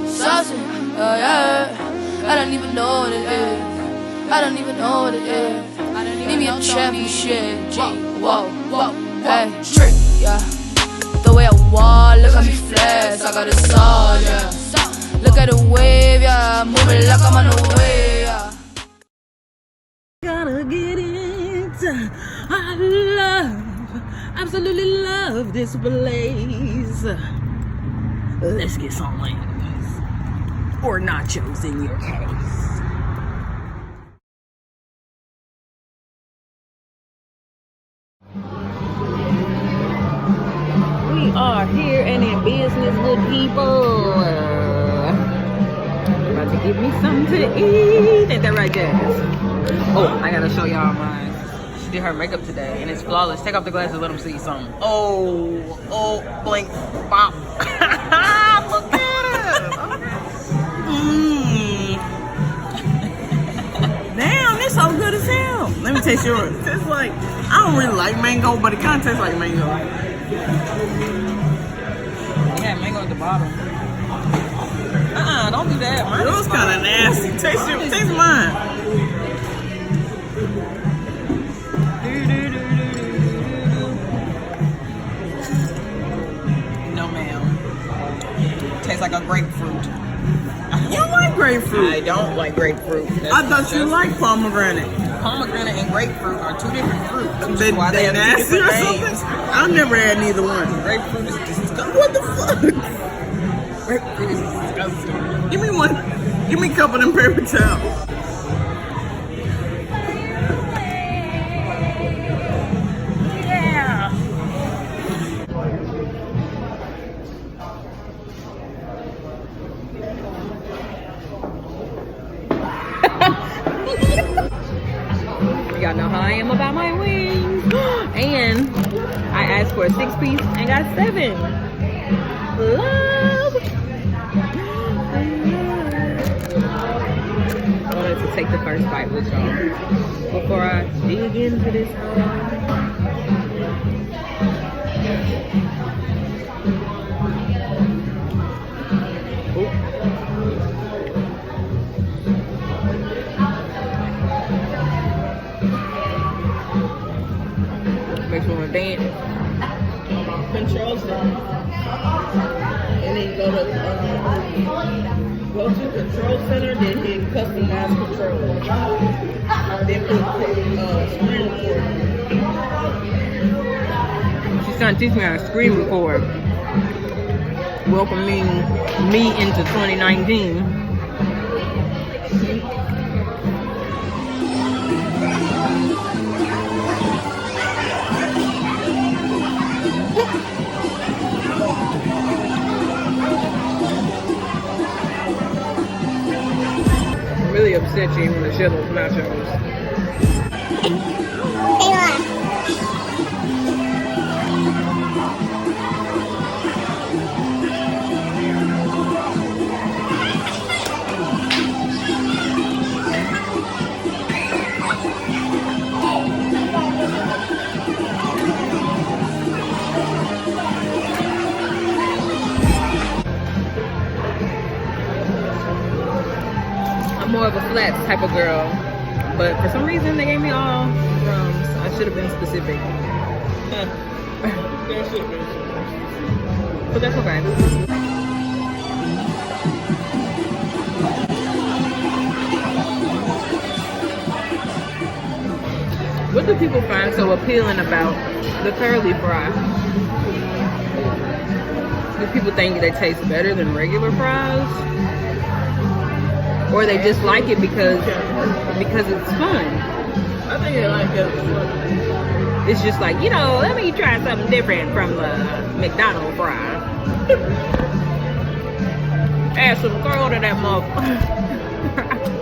Saucy, I don't even know what it is. I don't even know what it is. Need me a championship, G. Whoa, whoa, hey, trick, yeah. The way I walk, look at me flex. I got a soul, yeah. Look at the wave, yeah. Moving like I'm on the way, yeah. Gotta get it. I love, absolutely love this place. Let's get some wings. Or nachos in your case. We are here and in business, good people. About to give me something to eat. Ain't that right, Jazz? Oh, I gotta show y'all mine. She did her makeup today and it's flawless. Take off the glasses, let them see something. Oh, blink, pop. Look at it. Damn, this so good as hell. Let me taste yours. It tastes like, I don't really like mango, but it kind of tastes like mango. Yeah, mango at the bottom. Don't do that. Mine was kind of nasty. Taste mine. No, ma'am. Tastes like a grapefruit. You don't like grapefruit? I don't like grapefruit. I thought you liked pomegranate. Pomegranate and grapefruit are two different fruits. They nasty or something? I've never had neither one. Grapefruit is disgusting. What the fuck? Grapefruit is disgusting. Give me one. Give me a couple of them paper towels. Yeah. Y'all know how I am about my wings. And I asked for a 6-piece and got 7. Love. I wanted to take the first bite with y'all before I dig into this. Makes me want to dance. Control center. And then go to control center, then hit customize control. Then put screen record. She's trying to teach me how to screen record. Welcoming me into 2019. Really upset you even want to share those nachos. More of a flat type of girl, but for some reason they gave me all crumbs. I should have been specific. But that's okay. What do people find so appealing about the curly fry? Do people think they taste better than regular fries? Or they just like it because it's fun. I think they like it. It's just like, you know, let me try something different from the McDonald's fry. Add some curl to that motherfucker.